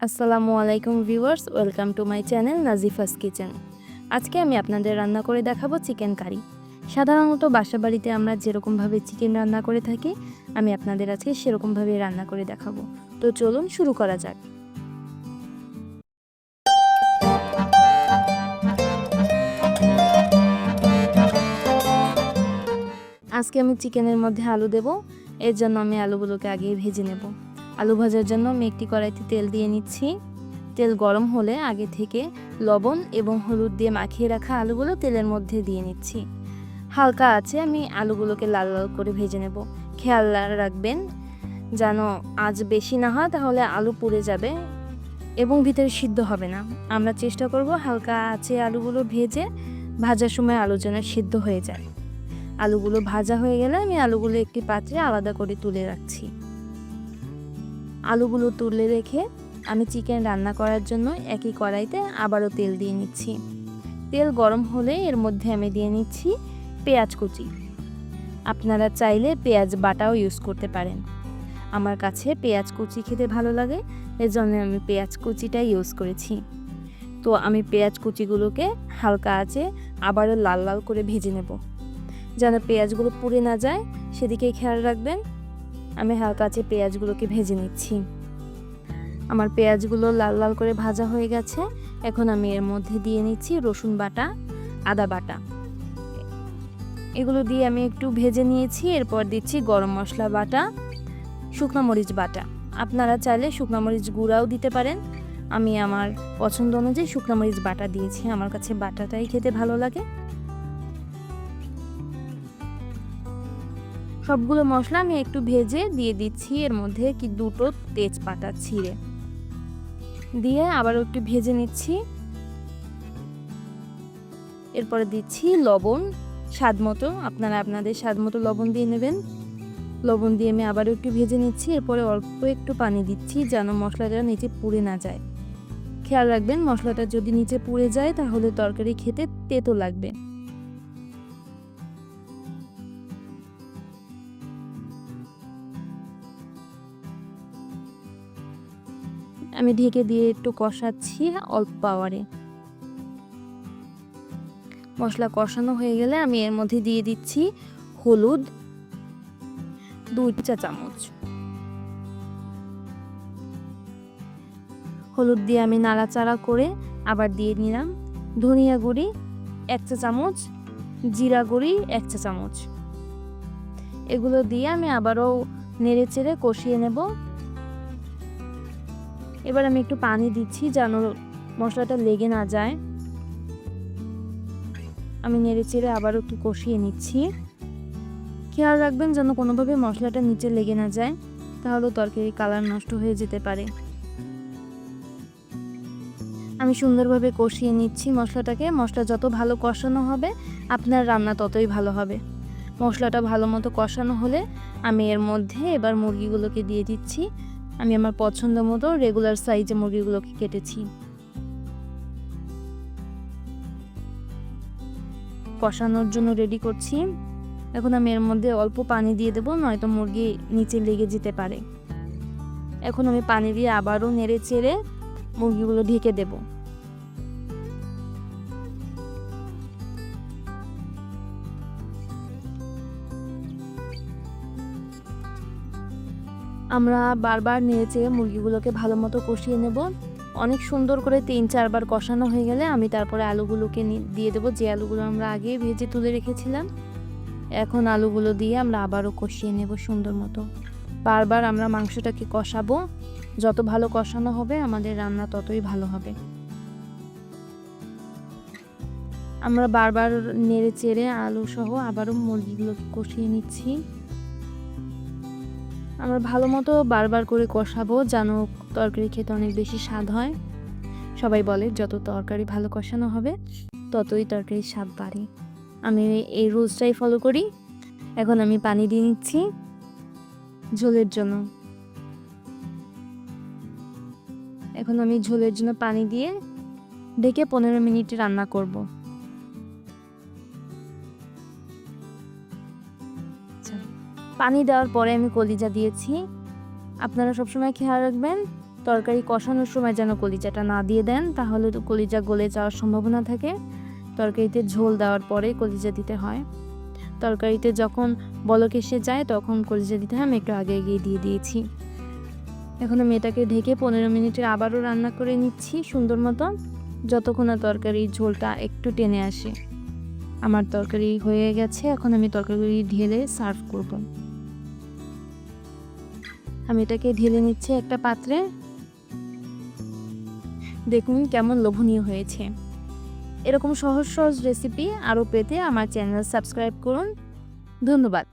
আসসালামু আলাইকুম viewers, welcome to my channel Nazifa's kitchen. আজকে আমি আপনাদের রান্না করে দেখাবো চিকেন কারি। সাধারণত বাসাবাড়িতে আমরা যেরকমভাবে চিকেন রান্না করে থাকি, আমি আপনাদের আজকে সেরকমভাবে রান্না করে দেখাবো। তো চলুন শুরু করা যাক। আজকে আমি চিকেনের মধ্যে আলু দেব। এর জন্য আমি আলুগুলোকে আগেই ভেজে নেব। আলু ভাজার জন্য আমি একটি কড়াইতে তেল দিয়ে নিচ্ছি। তেল গরম হলে আগে থেকে লবণ এবং হলুদ দিয়ে মাখিয়ে রাখা আলুগুলো তেলের মধ্যে দিয়ে নিচ্ছি। হালকা আছে আমি আলুগুলোকে লাল লাল করে ভেজে নেব। খেয়াল রাখবেন যেন আঁচ বেশি না হয়, তাহলে আলু পুড়ে যাবে এবং ভিতরে সিদ্ধ হবে না। আমরা চেষ্টা করব হালকা আছে আলুগুলো ভেজে ভাজার সময় আলু যেন সিদ্ধ হয়ে যায়। আলুগুলো ভাজা হয়ে গেলে আমি আলুগুলো একটি পাত্রে আলাদা করে তুলে রাখছি। আলুগুলো তুলে রেখে আমি চিকেন রান্না করার জন্য একই কড়াইতে আবারও তেল দিয়ে নিচ্ছি। তেল গরম হলে এর মধ্যে আমি দিয়ে নিচ্ছি পেঁয়াজ কুচি। আপনারা চাইলে পেঁয়াজ বাটাও ইউজ করতে পারেন। আমার কাছে পেঁয়াজ কুচি খেতে ভালো লাগে, এজন্য আমি পেঁয়াজ কুচিটাই ইউজ করেছি। তো আমি পেঁয়াজ কুচিগুলোকে হালকা আঁচে আবারও লাল লাল করে ভেজে নেব, যেন পেঁয়াজগুলো পুড়ে না যায় সেদিকে খেয়াল রাখবেন। আমি হালকা আঁচে পেঁয়াজগুলোকে ভেজে নিচ্ছি। আমার পেঁয়াজগুলো লাল লাল করে ভাজা হয়ে গেছে। এখন আমি এর মধ্যে দিয়ে নিচ্ছি রসুন বাটা, আদা বাটা। এগুলো দিয়ে আমি একটু ভেজে নিয়েছি। এরপর দিচ্ছি গরম মশলা বাটা, শুকনো মরিচ বাটা। আপনারা চাইলে শুকনো মরিচ গুঁড়াও দিতে পারেন। আমি আমার পছন্দ অনুযায়ী শুকনো মরিচ বাটা দিয়েছি। আমার কাছে বাটাটাই খেতে ভালো লাগে। সবগুলো মশলা আমি একটু ভেজে দিয়ে দিচ্ছি এর মধ্যে দুটো তেজপাতা ছিঁড়ে দিয়ে আবার একটু ভেজে নিচ্ছি। এরপরে দিচ্ছি লবণ স্বাদ মতো। আপনারা আপনাদের স্বাদ মতো লবণ দিয়ে নেবেন। লবণ দিয়ে আমি আবার একটু ভেজে নিচ্ছি। এরপরে অল্প একটু পানি দিচ্ছি যেন মশলাটা নিচে পুড়ে না যায়। খেয়াল রাখবেন মশলাটা যদি নিচে পুড়ে যায় তাহলে তরকারি খেতে তেতো লাগবে। আমি ঢেকে দিয়ে একটু কষাচ্ছি অল্প পাওয়ারে। মশলা কষানো হয়ে গেলে আমি এর মধ্যে দিয়ে দিচ্ছি হলুদ 2 চা চামচ। হলুদ দিয়ে আমি নাড়াচাড়া করে আবার দিয়ে নিলাম ধনিয়া গুঁড়ি 1 চা চামচ, জিরা গুঁড়ি 1 চা চামচ। এগুলো দিয়ে আমি আবারও নেড়ে চেড়ে কষিয়ে নেব। এবার আমি একটু পানি দিচ্ছি যেন মশলাটা লেগে না যায়। আমি নেড়ে চেড়ে আবারও একটু কষিয়ে নিচ্ছি। খেয়াল রাখবেন যেন কোনোভাবে মশলাটা নিচে লেগে না যায়, তাহলে তরকারির কালার নষ্ট হয়ে যেতে পারে। আমি সুন্দরভাবে কষিয়ে নিচ্ছি মশলাটাকে। মশলা যত ভালো কষানো হবে আপনার রান্না ততই ভালো হবে। মশলাটা ভালো মতো কষানো হলে আমি এর মধ্যে এবার মুরগিগুলোকে দিয়ে দিচ্ছি। আমি আমার পছন্দ মতো রেগুলার সাইজে মুরগিগুলোকে কেটেছি। কষানোর জন্য রেডি করছি। এখন আমি এর মধ্যে অল্প পানি দিয়ে দেবো, নয়তো মুরগি নিচে লেগে যেতে পারে। এখন আমি পানি দিয়ে আবারও নেড়ে চেড়ে মুরগিগুলো ঢেকে দেব। আমরা বারবার নেড়ে চেড়ে মুরগিগুলোকে ভালো মতো কষিয়ে নেব। অনেক সুন্দর করে 3-4 বার কষানো হয়ে গেলে আমি তারপরে আলুগুলোকে দিয়ে দেবো, যে আলুগুলো আমরা আগে ভেজে তুলে রেখেছিলাম। এখন আলুগুলো দিয়ে আমরা আবারও কষিয়ে নেব সুন্দর মতো। বারবার আমরা মাংসটাকে কষাবো। যত ভালো কষানো হবে আমাদের রান্না ততই ভালো হবে। আমরা বারবার নেড়ে চেড়ে আলু সহ আবারও মুরগিগুলোকে কষিয়ে নিচ্ছি। আমরা ভালো মতো বারবার করে কষাবো যেন তরকারি খেতে অনেক বেশি স্বাদ হয়। সবাই বলে যত তরকারি ভালো কষানো হবে ততই তরকারির স্বাদ বাড়ে। আমি এই রুলসটাই ফলো করি। এখন আমি পানি দিয়ে নিচ্ছি ঝোলের জন্য। এখন আমি ঝোলের জন্য পানি দিয়ে ঢেকে 15 মিনিট রান্না করব। পানি দেওয়ার পরে আমি কলিজা দিয়েছি। আপনারা সবসময় খেয়াল রাখবেন তরকারি কষানোর সময় যেন কলিজাটা না দিয়ে দেন, তাহলে তো কলিজা গলে যাওয়ার সম্ভাবনা থাকে। তরকারিতে ঝোল দেওয়ার পরে কলিজা দিতে হয়। তরকারিতে যখন বলক এসে যায় তখন কলিজা দিতে হয়, আমি একটু আগে এগিয়ে দিয়ে দিয়েছি। এখন আমি এটাকে ঢেকে 15 মিনিটের আবারও রান্না করে নিচ্ছি সুন্দর মতো, যতক্ষণ না তরকারির ঝোলটা একটু টেনে আসে। আমার তরকারি হয়ে গেছে, এখন আমি তরকারি ঢেলে সার্ভ করব। আমি এটাকে ঢেলে নিচ্ছি একটা পাত্রে। দেখুন কেমন লোভনীয় হয়েছে। এরকম সহজ সহজ রেসিপি আরও পেতে আমার চ্যানেল সাবস্ক্রাইব করুন। ধন্যবাদ।